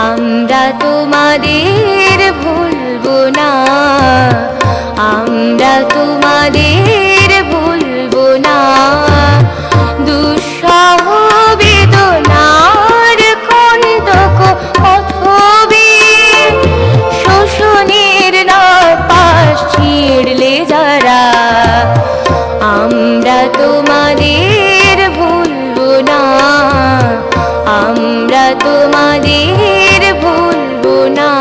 আমরা তোমাদের ভুলবো না, আমরা তোমাদের ভুলবো না। দুঃসহ বেদনার কণ্টক অথবে শোষণের নাপাশ ছিঁড়লে যারা, আমরা তোমাদের ভুলবো না, আমরা তোমাদের ভুলবো না।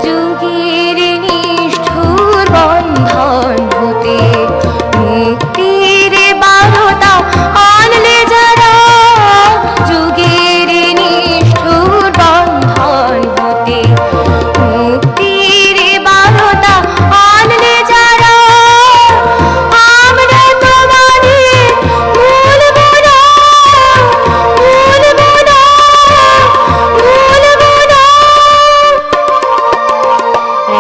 যুগের নিষ্ঠুর বন্ধন হতে মুক্তির বারতা আনলে যারা, যুগের নিষ্ঠুর বন্ধন হতে মুক্তির বারতা আনলে যারা, আমরা তোমাদের ভুলবো না, ভুলবো না, ভুলবো না।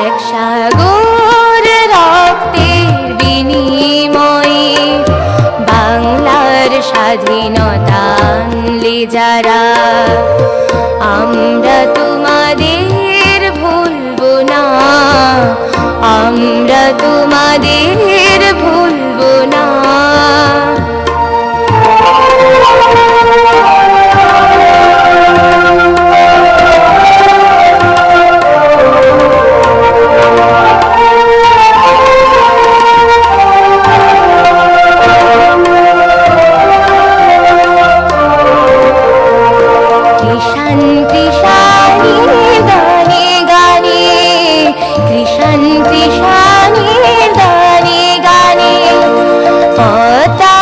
এক সাগর রক্তের বিনিময়ে বাংলার স্বাধীনতা আনলে যারা, আমরা তোমাদের ভুলবো না, আমরা তোমাদের ভুলবো না। কৃষাণ কৃষাণী গানে গানে, কৃষাণ কৃষাণী গানে গানে, পদ্মা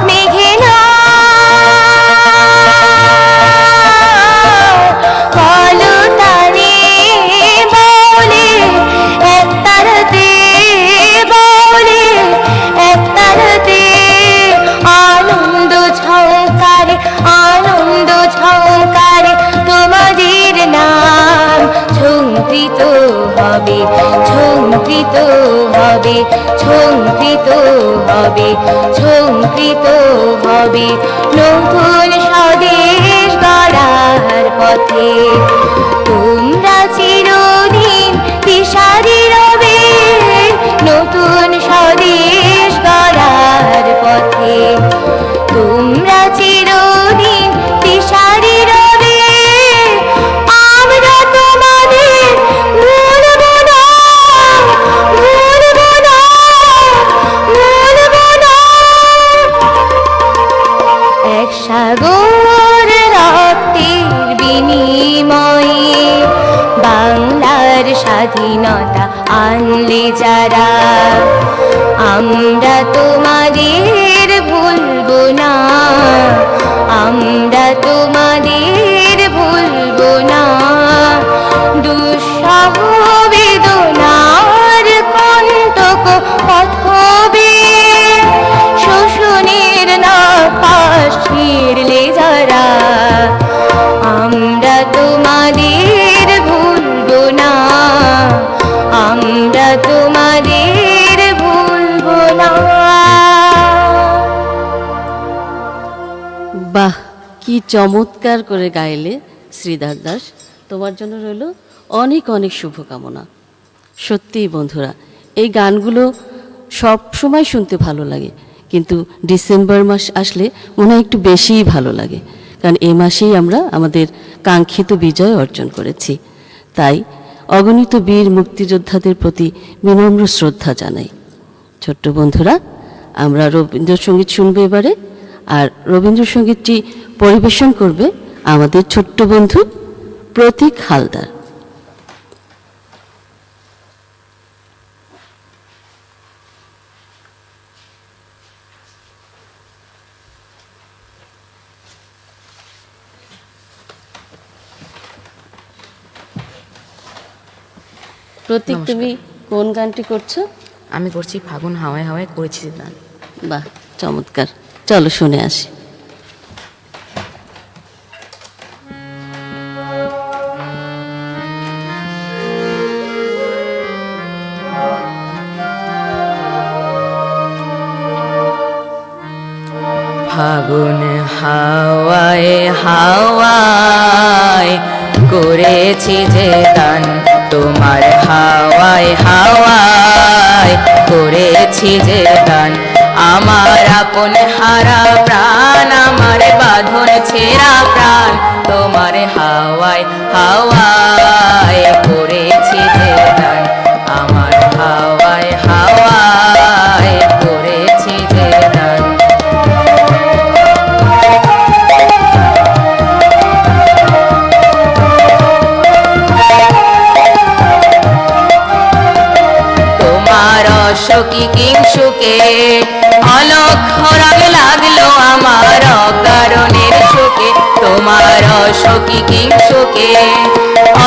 মেঘনা কলতানে বলে একতারতে, বলে একতারতে, আনন্দ ঝঙ্কারে, আনন্দ ঝঙ্কারে তোমাদের নাম ঝঙ্কৃত হবে, ঝঙ্কৃত হবে, ঝঙ্কৃত হবে, ঝঙ্কৃত হবে। নতুন স্বদেশ গড়ার পথে তোমরা চিরদিন দিশারি রবে, নতুন স্বদেশ গড়ার পথে তোমরা চিরদিন দিশারি রবে, আমরা তোমাদের ভুলবো না, ভুলবো না, ভুলবো না। এক সাগর রক্তের বিনিময়ে বাংলার স্বাধীনতা আনলে যারা, আমরা তোমাদের ভুলবো না, আমরা তোমাদের ভুলবো না। দুঃসহ বেদনার কণ্টক অথবে শোষণের নাপাশ ছিঁড়লে যারা, আমরা তোমাদের ভুলবো না, আমরা তোমাদের ভুলবো না। বাহ, কি চমৎকার করে গাইলে শ্রীধর দাস। তোমার জন্য রইল অনেক অনেক শুভকামনা। সত্যিই বন্ধুরা, এই গানগুলো সব সময় শুনতে ভালো লাগে, কিন্তু ডিসেম্বর মাস আসলে মনে হয় একটু বেশিই ভালো লাগে, কারণ এই মাসেই আমরা আমাদের কাঙ্ক্ষিত বিজয় অর্জন করেছি। তাই অগণিত বীর মুক্তিযোদ্ধাদের প্রতি বিনম্র শ্রদ্ধা জানাই। ছোট্ট বন্ধুরা, আমরা রবীন্দ্রসঙ্গীত শুনবো এবারে, আর রবীন্দ্রসঙ্গীতটি পরিবেশন করবে আমাদের ছোট্ট বন্ধু প্রতীক হালদার। প্রতীক, তুমি কোন গানটি করছো? আমি করছি ফাগুন হাওয়ায় হাওয়ায় করেছি গান। বাহ, চমৎকার। চলো শুনে আসি। ফাগুন হাওয়ায় হাওয়ায় করেছি যে গান, তোমার হাওয়ায় হাওয়ায় করেছি যে গান। আমার আপন হারা প্রাণ, আমার বাঁধন ছেঁড়া প্রাণ, তোমার হাওয়ায় হাওয়ায় করেছি যে গান। আমার হাওয়ায় হাওয়ায় করেছি যে গান। সখী কিংসুকে অলক্ষ্য রাগ লাগলো আমার অকারণের সুখে, তোমার সখী কিংসুকে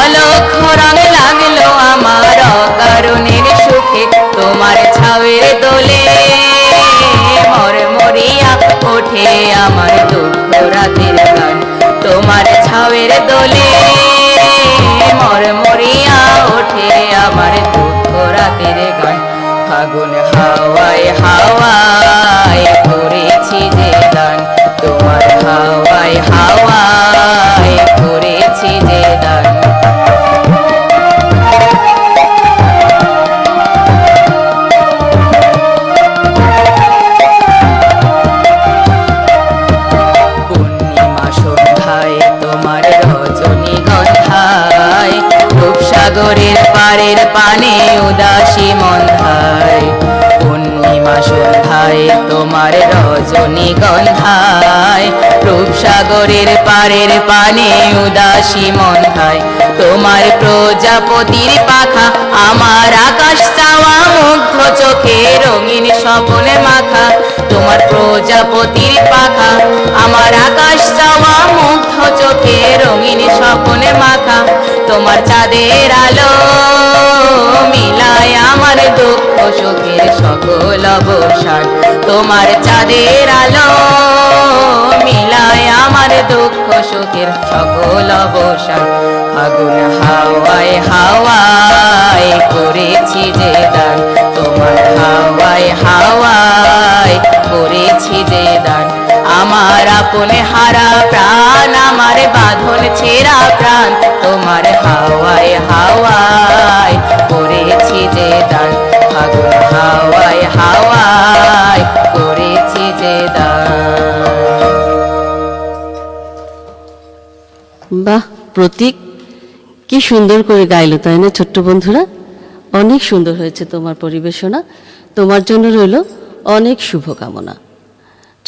অলক্ষ্য রাগ লাগলো আমার অকারণের সুখে। তোমার ছাওয়ের দোলে মরমরিয়া ওঠে আমার দুঃখ রাতের গান, তোমার ছাওয়ের দোলে মরমরিয়া ওঠে আমার দুঃখ রাতের গান। ফাগুন হাওয়ায় হাওয়ায় করেছি যে গান, তোমার হাওয়ায় হাওয়ায় করেছি যে গান। পূর্ণিমা সন্ধ্যায় তোমার রজনীগন্ধায়, রূপসাগরের পারের পানে উদাসী মন্ধায়। পূর্ণিমা সন্ধ্যায় তোমার রজনীগন্ধায়, রূপসাগরের পারের পানে উদাসী মন্ধায়। তোমার প্রজাপতির পাখা আমার আকাশ চাওয়া মুগ্ধ চোখে রঙিন স্বপনে মাখা, তোমার প্রজাপতির পাখা আমার আকাশ চাওয়া মুগ্ধ চোখে রঙিন স্বপনে মাখা। তোমার চাঁদের আলো মিলায় আমার দুঃখ সুখের সকল অবসান, তোমার চাঁদের আলো মিলায় আমার দুঃখ সুখের সকল অবসান। ফাগুন হাওয়ায় হাওয়ায় করেছি যে দান, তোমার হাওয়ায় হাওয়ায় করেছি যে দান। আমার আপন হারা প্রাণ, আমার বাঁধন ছেঁড়া প্রাণ, তোমার হাওয়ায় হাওয়ায় করেছি যে দান। ফাগুন হাওয়ায় হাওয়ায় করেছি যে দান। বাহ প্রতীক, কি সুন্দর করে গাইলো তাই না ছোট্ট বন্ধুরা? অনেক সুন্দর হয়েছে তোমার পরিবেশনা, তোমার জন্য রইল অনেক শুভকামনা।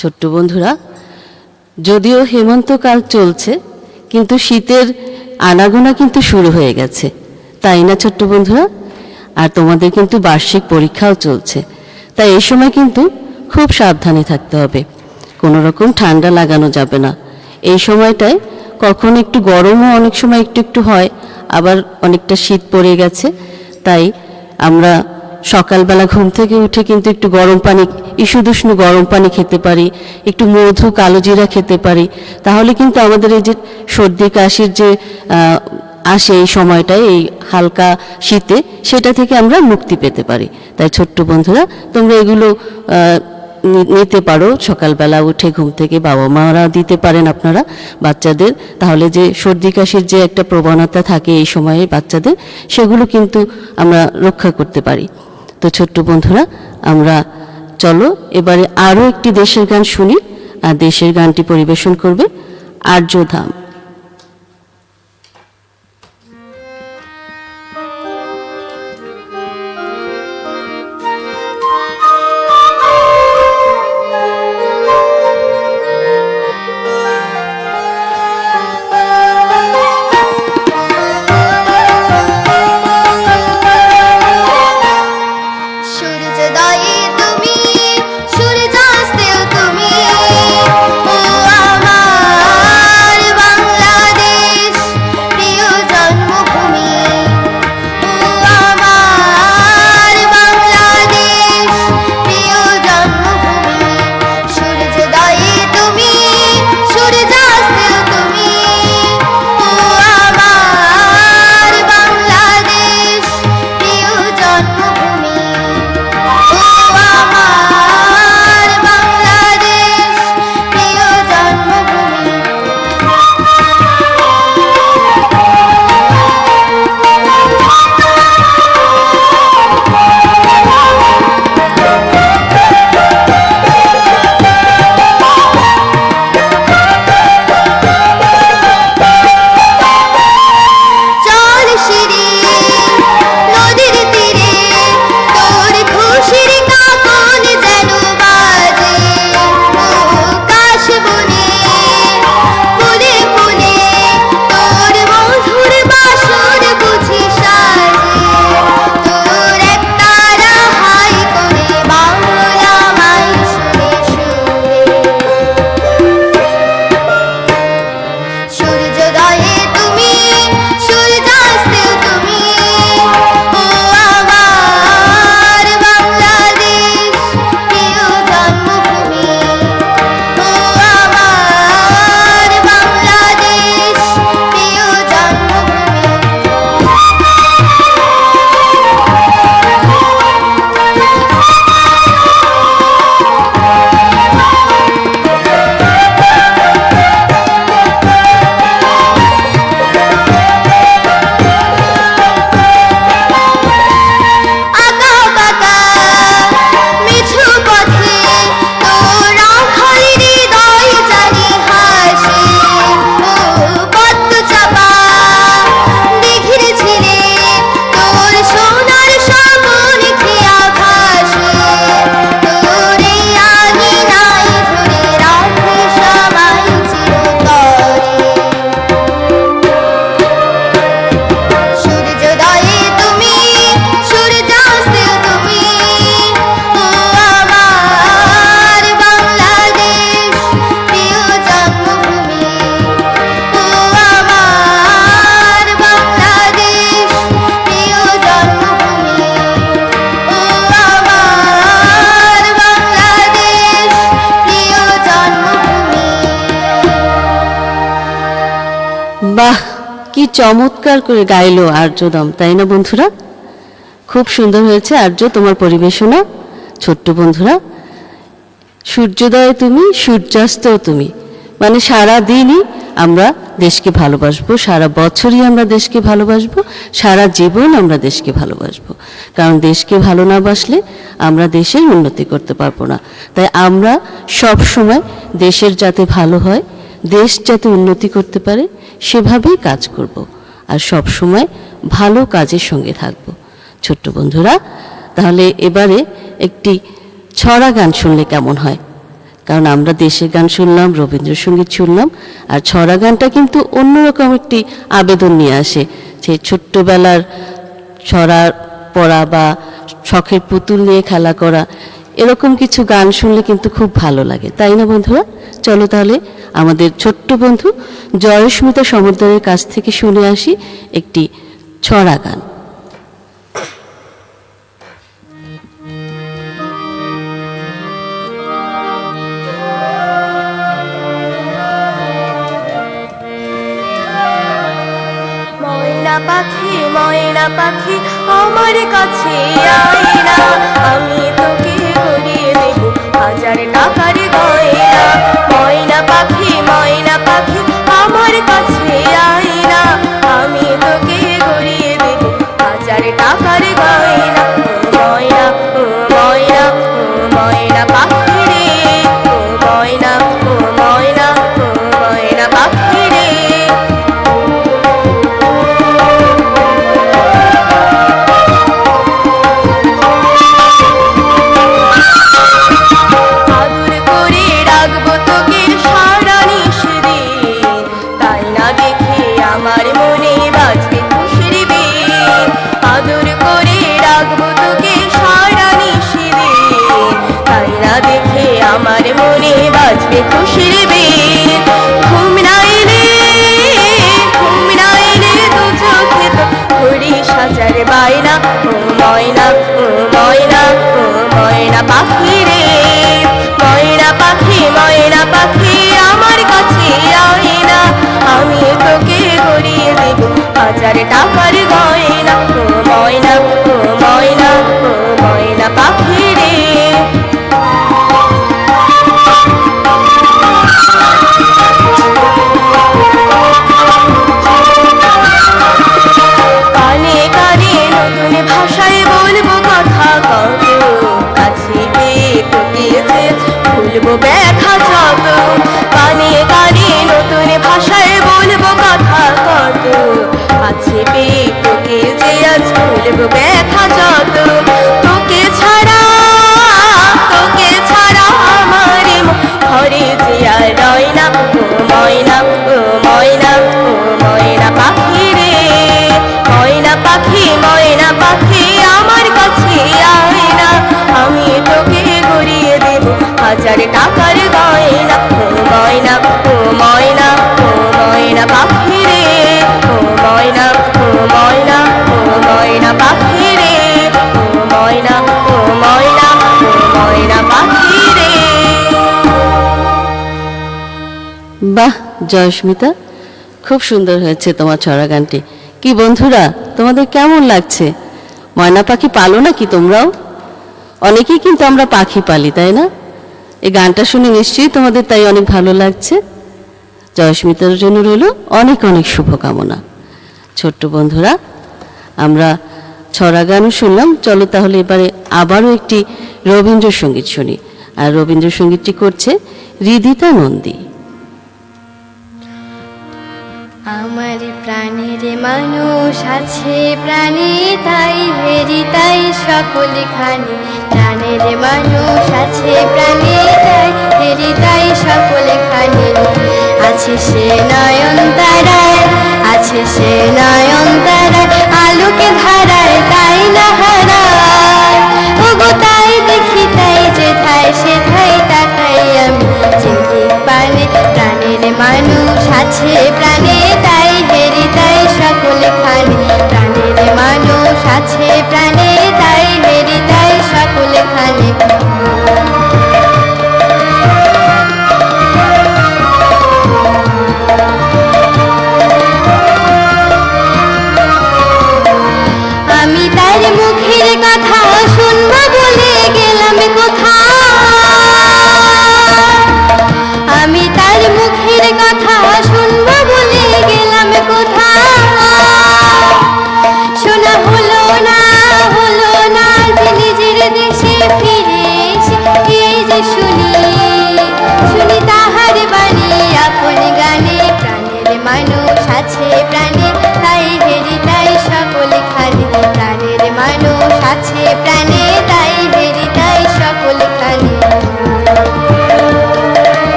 ছোট্ট বন্ধুরা, যদিও হেমন্তকাল চলছে কিন্তু শীতের আনাগোনা কিন্তু শুরু হয়ে গেছে, তাই না ছোট্ট বন্ধুরা? আর তোমাদের কিন্তু বার্ষিক পরীক্ষাও চলছে, তাই এই সময় কিন্তু খুব সাবধানে থাকতে হবে, কোনো রকম ঠান্ডা লাগানো যাবে না। এই সময়টায় কখন একটু গরমও অনেক সময় একটু একটু হয়, আবার অনেকটা শীত পড়ে গেছে, তাই আমরা সকালবেলা ঘুম থেকে উঠে কিন্তু একটু গরম পানি, ইস্যুদুষ্ণ গরম পানি খেতে পারি, একটু মধু কালোজিরা খেতে পারি, তাহলে কিন্তু আমাদের এই যে সর্দি কাশির যে আসে এই সময়টায়, এই হালকা শীতে, সেটা থেকে আমরা মুক্তি পেতে পারি। তাই ছোট্ট বন্ধুরা, তোমরা এগুলো নিতে পারো সকালবেলা উঠে ঘুম থেকে, বাবা মারা দিতে পারেন আপনারা বাচ্চাদের, তাহলে যে সর্দি কাশির যে একটা প্রবণতা থাকে এই সময়ে বাচ্চাদের, সেগুলো কিন্তু আমরা রক্ষা করতে পারি। তো ছোট্ট বন্ধুরা, আমরা চলো এবারে আরও একটি দেশের গান শুনি, আর দেশের গানটি পরিবেশন করবে আর্যধাম। সূর্যোদয়ে তুমি, সূর্যাস্তেও তুমি, ও আমার চমৎকার করে গাইলো আর্যদম, তাই না বন্ধুরা? খুব সুন্দর হয়েছে আর্য তোমার পরিবেশনা। ছোট্ট বন্ধুরা, সূর্যোদয়ে তুমি, সূর্যাস্তও তুমি, মানে সারা দিনই আমরা দেশকে ভালোবাসবো, সারা বছরই আমরা দেশকে ভালোবাসবো, সারা জীবন আমরা দেশকে ভালোবাসবো। কারণ দেশকে ভালো না বাসলে আমরা দেশের উন্নতি করতে পারবো না। তাই আমরা সব সময় দেশের যাতে ভালো হয়, দেশ যাতে উন্নতি করতে পারে সেভাবেই কাজ করব, আর সব সময় ভালো কাজের সঙ্গে থাকব। ছোট্ট বন্ধুরা, তাহলে এবারে একটি ছড়া গান শুনলে কেমন হয়? কারণ আমরা দেশের গান শুনলাম, রবীন্দ্রসঙ্গীত শুনলাম, আর ছড়া গানটা কিন্তু অন্যরকম একটি আবেদন নিয়ে আসে। সেই ছোট্টবেলার ছড়া পড়া বা শখের পুতুল নিয়ে খেলা করা, এরকম কিছু গান শুনলে কিন্তু খুব ভালো লাগে, তাই না বন্ধুরা? চলো তাহলে আমাদের ছোট্ট বন্ধু জয়স্মিতা সমদ্দারের কাছ থেকে শুনে আসি একটি ছড়া গান। ময়না পাখি আমার কাছে আয় না, আমি তোকে গড়িয়ে দেব হাজার টাকার গয়না। ময়না পাখি আমার কাছে আয় না, আমি তোকে গড়িয়ে দেব হাজার টাকার গয়না। ময়না ময়না ময়না পাখি রে, ময়না ময়না ময়না পাখি রে। আমার মনে বাজবে খুশির বিন। ঘুম নাইলে দু চোখে তো ঘুরি সাজার বায়না। ও ময়না ময়না ময়না পাখি রে, ময়না পাখি আমার কাছে আয় না, আমি তোকে গড়িয়ে দেব হাজার টাকার গয়না। ও ময়না ময়না ময়না পাখি রে। কানে কানে নতুন ভাষায় বলবো কথা কত, কাছে পেয়ে তোকে যে ভুলবো ব্যথা যত। কানে কানে নতুন ভাষায় বলবো কথা কত, কাছে পেয়ে তোকে যে আজ ভুলবো ব্যথা যত। তোকে ছাড়া আমার ঘরে যে আর রয় না। ও ময়না ময়না ময়না পাখি রে, ময়না পাখি আমার কাছে আয় না, আমি তোকে গড়িয়ে দেব হাজার টাকার গয়না। ও ময়না ময়না ময়না পাখি রে, ও ময়না ময়না ময়না পাখি রে, ও ময়না ময়না ময়না পাখি রে। বাহ জয়স্মিতা, খুব সুন্দর হয়েছে তোমার ছড়া গানটি। কি বন্ধুরা, তোমাদের কেমন লাগছে? ময়না পাখি পালো নাকি তোমরাও? অনেকেই কিন্তু আমরা পাখি পালি, তাই না? এই গানটা শুনে নিশ্চয়ই তোমাদের তাই অনেক ভালো লাগছে। জয়স্মিতার জন্য রইল অনেক অনেক শুভকামনা। ছোট্ট বন্ধুরা, আমরা ছড়া গানও শুনলাম, চলো তাহলে এবারে আবারও একটি রবীন্দ্রসঙ্গীত শুনি। আর রবীন্দ্রসঙ্গীতটি করছে হৃদিতা নন্দী। আমার প্রাণের মানুষ আছে প্রাণে, তাই হেরি তাই সকল খানি। প্রাণের মানুষ আছে প্রাণে, তাই হেরি তাই সকল খানি। আছে সে নয়ন তারায়, আছে সে নয়ন তারায়, আলোকে ধারায় তাই না হারায়। ওগো তাই দেখি তাই যেথায় সেথায় তাকাই আমি, যেদিক পানে প্রাণের মানুষ আছে প্রাণে, তাই হেরি তাই সকল খানি। প্রাণের মানুষ আছে প্রাণে, তাই হেরি তাই সকল খানি।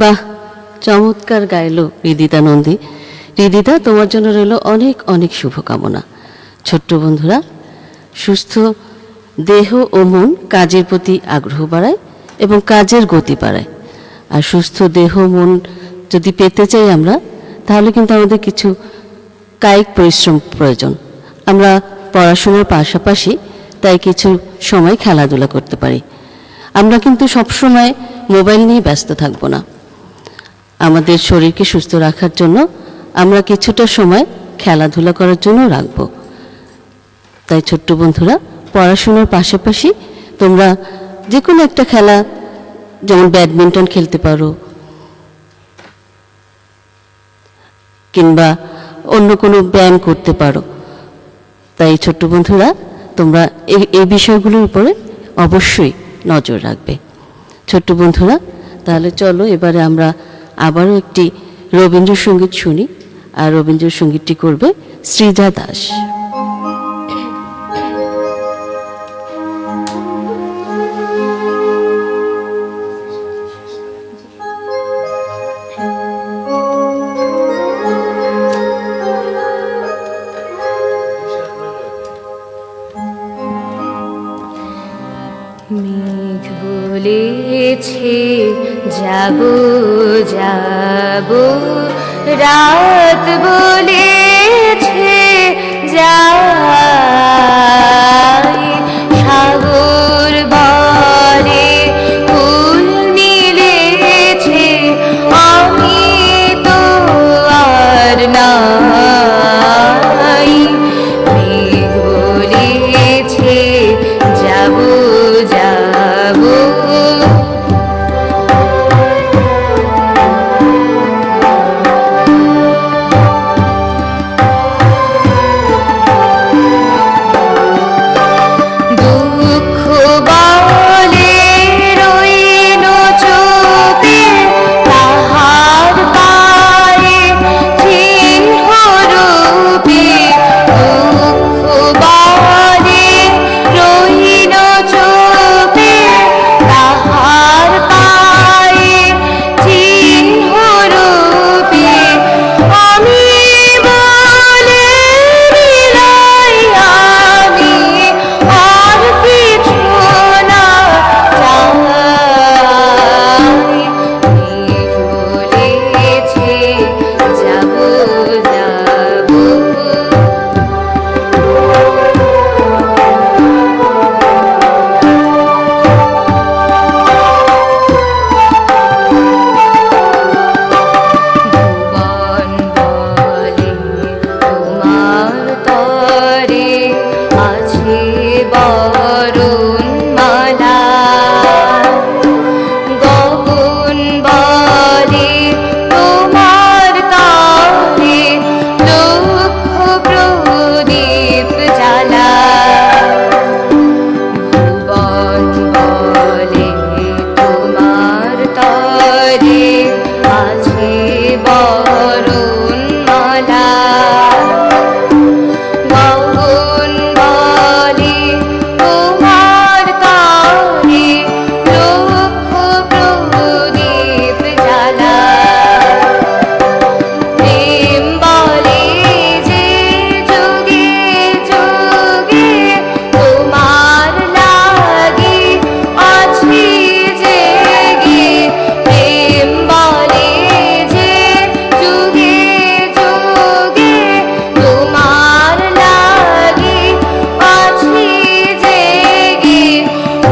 বাহ, চমৎকার গাইলো হৃদিতা নন্দী। হৃদিতা, তোমার জন্য রইল অনেক অনেক শুভকামনা। ছোট্ট বন্ধুরা, সুস্থ দেহ ও মন কাজের প্রতি আগ্রহ বাড়ায় এবং কাজের গতি বাড়ায়। আর সুস্থ দেহ মন যদি পেতে চাই আমরা, তাহলে কিন্তু আমাদের কিছু কায়িক পরিশ্রম প্রয়োজন। আমরা পড়াশোনার পাশাপাশি তাই কিছু সময় খেলাধুলা করতে পারি। আমরা কিন্তু সবসময় মোবাইল নিয়ে ব্যস্ত থাকবো না। আমাদের শরীরকে সুস্থ রাখার জন্য আমরা কিছুটা সময় খেলাধুলা করার জন্য রাখবো। তাই ছোট্ট বন্ধুরা, পড়াশোনার পাশাপাশি তোমরা যে কোনো একটা খেলা, যেমন ব্যাডমিন্টন খেলতে পারো কিংবা অন্য কোনো ব্যায়াম করতে পারো। তাই ছোট্ট বন্ধুরা, তোমরা এই বিষয়গুলোর উপরে অবশ্যই নজর রাখবে। ছোট্ট বন্ধুরা, তাহলে চলো এবারে আমরা আবারও একটি রবীন্দ্রসঙ্গীত শুনি। আর রবীন্দ্রসঙ্গীতটি করবে শ্রীজা দাস। মেঘ বলেছে যাব যাব, রাত বলেছে যাই, সাগর বলে ফুল মিলেছে, আমি তো আর নাই। মেঘ বলেছে যাব যাব, দুঃখ বলে রইল চোপে, তাহার পায়ে চিহ্ন রূপে। দুঃখ বলে রইল চোপে, তাহার পায়ে চিহ্ন রূপে। আমি বলে বিলাই, আমি আর কিছু না চাই। মেঘ বলেছে যাব যাব, ভুবন বলে তোমার তরে আছে বরুণ মালা। গগন বলে তোমার তরে লক্ষ প্রদীপ জ্বালা। ভুবন বলে তোমার তরে আছে বরুণ মালা। গগন বলে তোমার তরে লক্ষ প্রদীপ জ্বালা। প্রেম বলে যে যুগে যুগে তোমার লাগি আছি জেগে। প্রেম বলে যে যুগে যুগে তোমার লাগি আছি জেগে।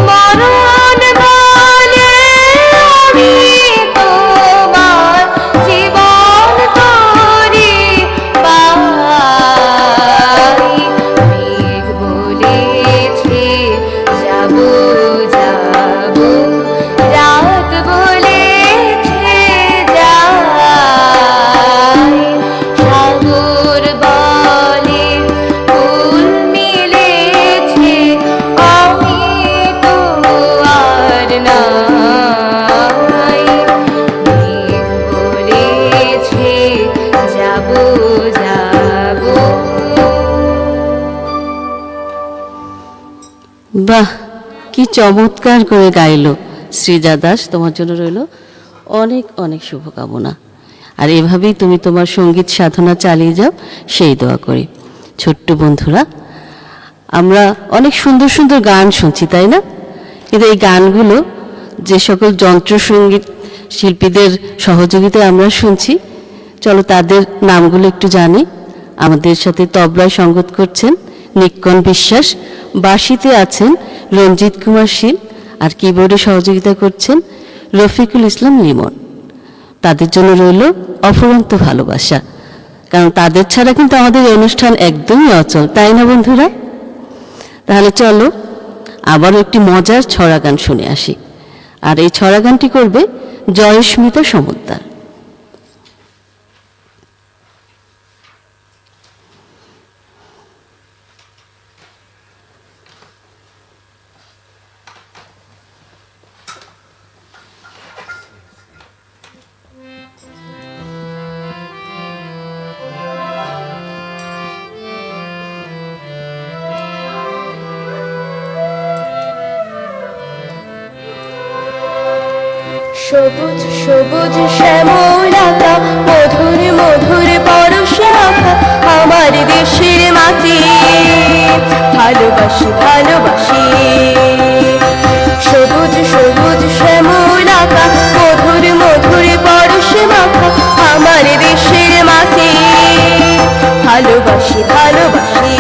মরণ বলে আমি তোমার জীবন করি বাই। মেঘ বলেছে যাব যাব, রাত বলেছে যাই, সাগর বলে ফুল মিলেছে, আমি তো আর নাই। মেঘ বলেছে যাব যাব। বাহ, কি চমৎকার করে গাইলো শ্রীজা দাস। তোমার জন্য রইল অনেক অনেক শুভকামনা। আর এভাবেই তুমি তোমার সঙ্গীত সাধনা চালিয়ে যাও, সেই দোয়া করি। ছোট্ট বন্ধুরা, আমরা অনেক সুন্দর সুন্দর গান শুনছি, তাই না? কিন্তু এই গানগুলো যে সকল যন্ত্রসঙ্গীত শিল্পীদের সহযোগিতায় আমরা শুনছি, চলো তাদের নামগুলো একটু জানি। আমাদের সাথে তবলায় সঙ্গত করছেন নিক্কণ বিশ্বাস, বাঁশিতে আছেন রঞ্জিত কুমার শীল, আর কিবোর্ডে সহযোগিতা করছেন রফিকুল ইসলাম লিমন। তাদের জন্য রইল অফুরন্ত ভালোবাসা, কারণ তাদের ছাড়া কিন্তু আমাদের এই অনুষ্ঠান একদমই অচল, তাই না বন্ধুরা? তাহলে চলো আবারও একটি মজার ছড়া গান শুনে আসি। আর এই ছড়া গানটি করবে জয়স্মিতা সমদ্দার। সবুজ সবুজ শ্যামলাতা, মধুর মধুর পরশে মাখা আমার দেশের মাটি, ভালোবাসি ভালোবাসি। সবুজ সবুজ শ্যামলাতা, মধুর মধুর পরশে মাখা আমার দেশের মাটি, ভালোবাসি ভালোবাসি।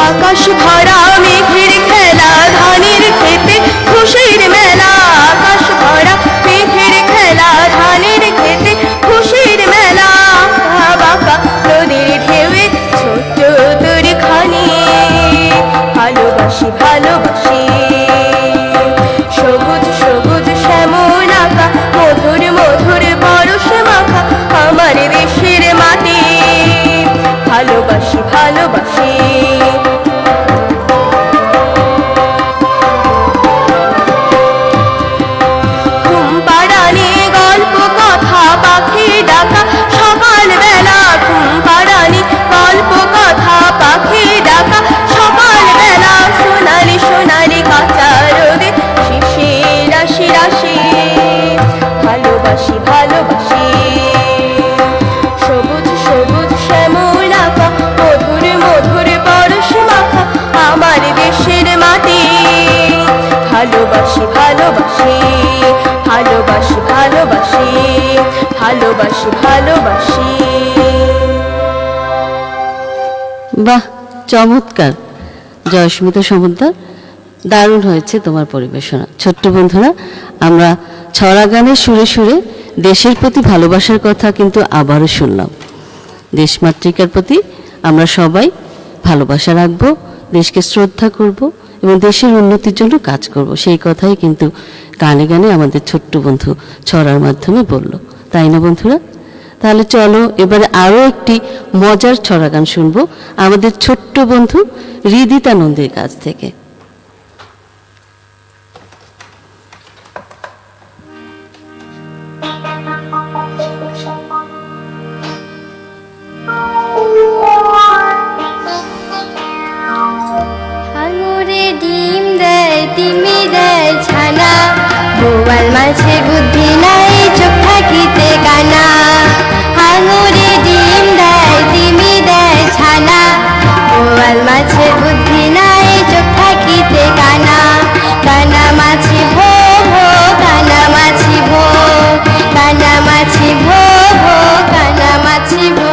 আকাশ ভরা মেঘের খেলা, ধানের খেতে খুশির মেলা। আকাশ ভরা মেঘের খেলা, ধানের খেতে খুশির মেলা। বাঁকা নদীর ঢেউয়ে ছোট্ট তোর খানি, ভালোবাসি ভালোবাসি। সবুজ সবুজ শ্যামল আঁকা, মধুর মধুর পরশ মাখা আমার দেশের মাটি, ভালোবাসি ভালোবাসি। পাখি ডাকা সকাল বেলা, ঘুম পাড়ানি গল্প কথা পাখি ডাকা সকাল বেলা। সোনালি সোনালি কাঁচা রোদে শিশির রাশি রাশি, ভালোবাসি ভালোবাসি। সবুজ সবুজ শ্যামল আঁকা, মধুর মধুর পরশ মাখা আমার দেশের মাটি, ভালোবাসি ভালোবাসি ভালোবাসি ভালোবাসি ভালোবাসি ভালোবাসি। বাহ, চমৎকার জয়স্মিতা সমদ্দার, দারুণ হয়েছে তোমার পরিবেশনা। ছোট্ট বন্ধুরা, আমরা ছড়া গানের সুরে সুরে দেশের প্রতি ভালোবাসার কথা কিন্তু আবারও শুনলাম। দেশমাতৃকার প্রতি আমরা সবাই ভালোবাসা রাখবো, দেশকে শ্রদ্ধা করব এবং দেশের উন্নতির জন্য কাজ করব, সেই কথাই কিন্তু গানে গানে আমাদের ছোট্ট বন্ধু ছড়ার মাধ্যমে বলল, তাই না বন্ধুরা? তাহলে চলো এবারে আরও একটি মজার ছড়া গান শুনবো আমাদের ছোট্ট বন্ধু হৃদিতা নন্দীর কাছ থেকে। আঙুরে ডিম দেয়, তিমি দেয় ছানা, বোয়াল মাছের বুদ্ধি নাই, চোখ থাকিতে কানা। আঙুরে ডিম দেয়, তিমি দেয় ছানা, বোয়াল মাছের বুদ্ধি নাই, চোখ থাকিতে কানা। কানা মাছি ভো ভো, কানা মাছি ভো, কানা মাছি ভো ভো, কানা মাছি ভো।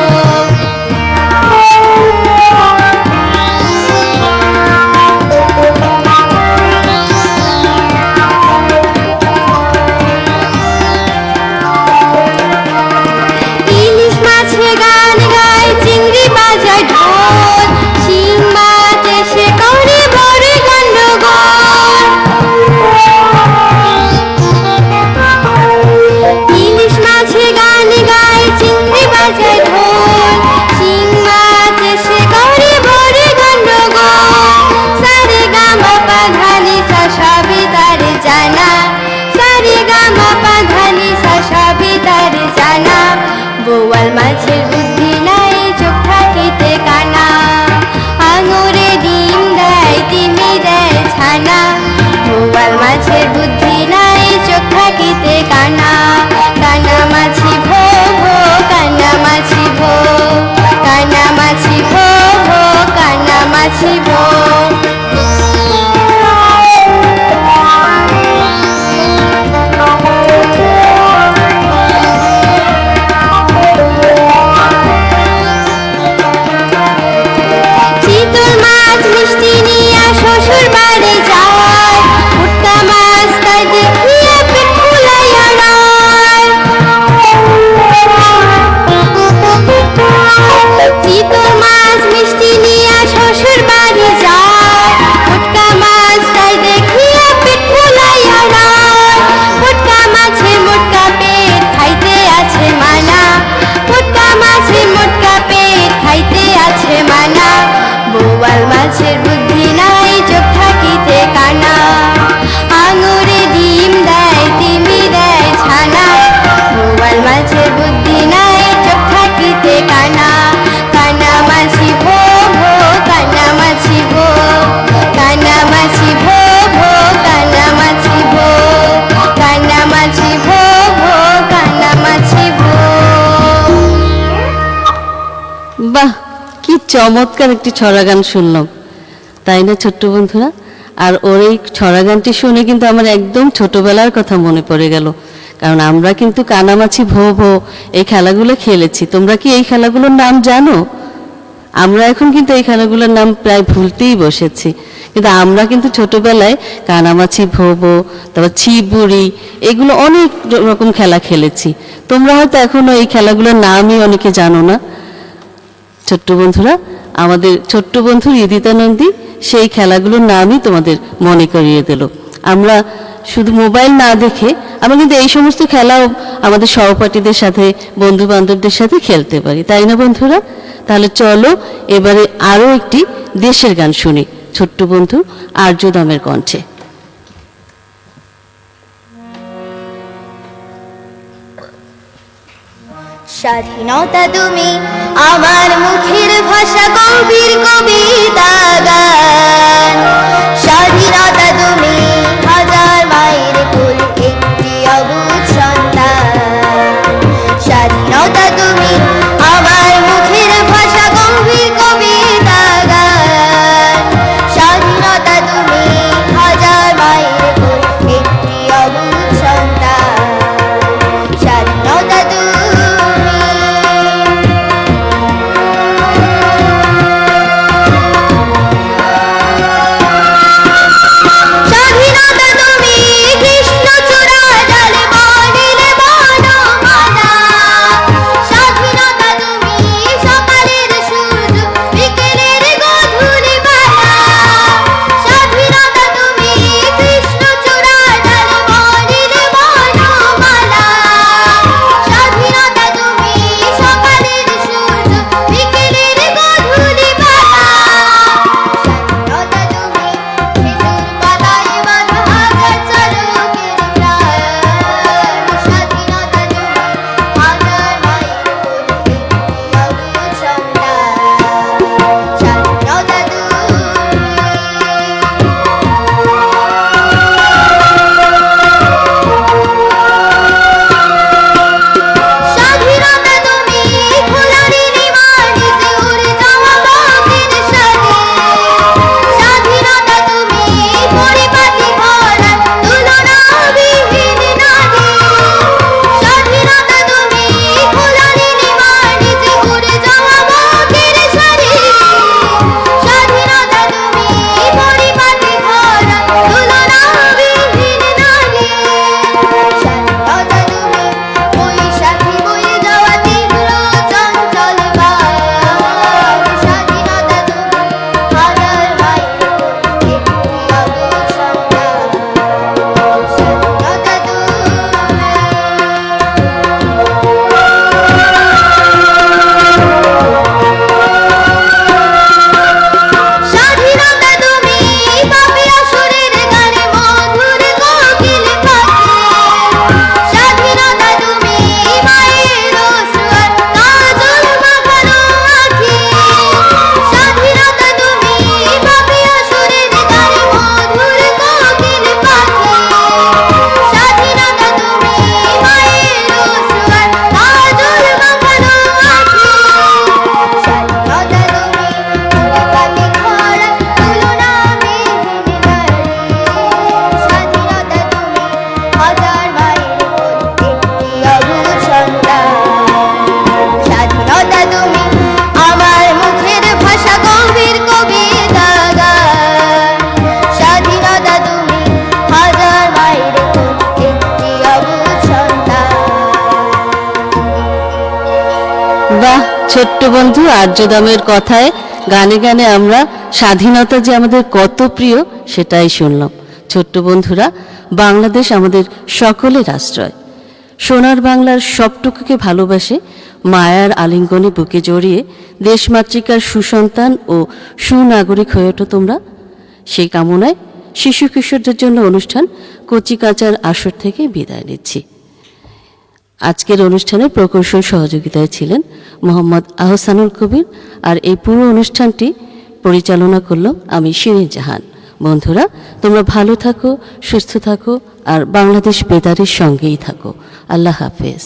চিতল মাছ মিষ্টি নিয়া শ্বশুর বাড়ি যায়, ফুটকা মাছটাই দেখিয়া পেট ফুলাইয়া রয়। ফুটকা মাছে মোটকা পেট খাইতে আছে মানা, ফুটকা মাছে মোটকা পেট খাইতে আছে মানা। বোয়াল মাছের বুদ্ধি নাই চোখ থাকিতে কানা, আঙুরে ডিম দেয় তিমি দেয় ছানা। বোয়াল মাছের বুদ্ধি নাই চোখ থাকিতে কানা, কানা মাছি ভো ভো কানা মাছি ভো, কানা মাছি ভো ভো কানা মাছি ভো, কানা মাছি ভো ভো কানা মাছি ভো। বাহ, কি চমৎকার একটি ছড়া গান শুনলাম, তাই না ছোট্ট বন্ধুরা? আর ওর এই ছড়া গানটি শুনে কিন্তু আমার একদম ছোটবেলার কথা মনে পড়ে গেল, কারণ আমরা কিন্তু কানামাছি ভো ভো এই খেলাগুলো খেলেছি। তোমরা কি এই খেলাগুলোর নাম জানো? আমরা এখন কিন্তু এই খেলাগুলোর নাম প্রায় ভুলতেই বসেছি, কিন্তু আমরা কিন্তু ছোটবেলায় কানামাছি ভো ভো, তারপর ছিবুড়ি, এগুলো অনেক রকম খেলা খেলেছি। তোমরা হয়তো এখনো এই খেলাগুলোর নামই অনেকে জানো না। ছোট্ট বন্ধুরা, আমাদের ছোট্ট বন্ধু রিদিতা নন্দী সেই খেলাগুলোর নামই তোমাদের মনে করিয়ে দিল। আমরা শুধু মোবাইল না দেখে আমরা কিন্তু এই সমস্ত খেলাও আমাদের সহপাঠীদের সাথে, বন্ধু বান্ধবদের সাথে খেলতে পারি, তাই না বন্ধুরা? তাহলে চলো এবারে আরও একটি দেশের গান শুনি ছোট্ট বন্ধু আর্যদমের কণ্ঠে। স্বাধীনতা তুমি আমার মুখের ভাষা, গভীর কবিতা গান। স্বাধীনতা তুমি হাজার মায়ের কোল, একটি অবুঝ সন্তান। স্বাধীনতা তুমি আমার মুখের ভাষা, গভীর কবিতা গান। স্বাধীনতা তুমি হাজার মায়ের কোল, একটি অবুঝ সন্তান। স্বাধীনতা তুমি বন্ধু আর্যদামের কথায় গানে গানে আমরা স্বাধীনতা যে আমাদের কত প্রিয় সেটাই শুনলাম। ছোট্ট বন্ধুরা, বাংলাদেশ আমাদের সকলের আশ্রয়। সোনার বাংলার সবটুকুকে ভালোবাসে মায়ার আলিঙ্গনে বুকে জড়িয়ে দেশমাতৃকার সুসন্তান ও সুনাগরিক হয়ে ওঠো তোমরা। সেই কামনায় শিশু কিশোরদের জন্য অনুষ্ঠান কচিকাচার আসর থেকে বিদায় নিচ্ছি। আজকের অনুষ্ঠানে প্রকৌশল সহযোগিতায় ছিলেন মোহাম্মদ আহসানুল কবির, আর এই পুরো অনুষ্ঠানটি পরিচালনা করলাম আমি শিরিন জাহান। বন্ধুরা, তোমরা ভালো থাকো, সুস্থ থাকো, আর বাংলাদেশ বেতারের সঙ্গেই থাকো। আল্লাহ হাফেজ।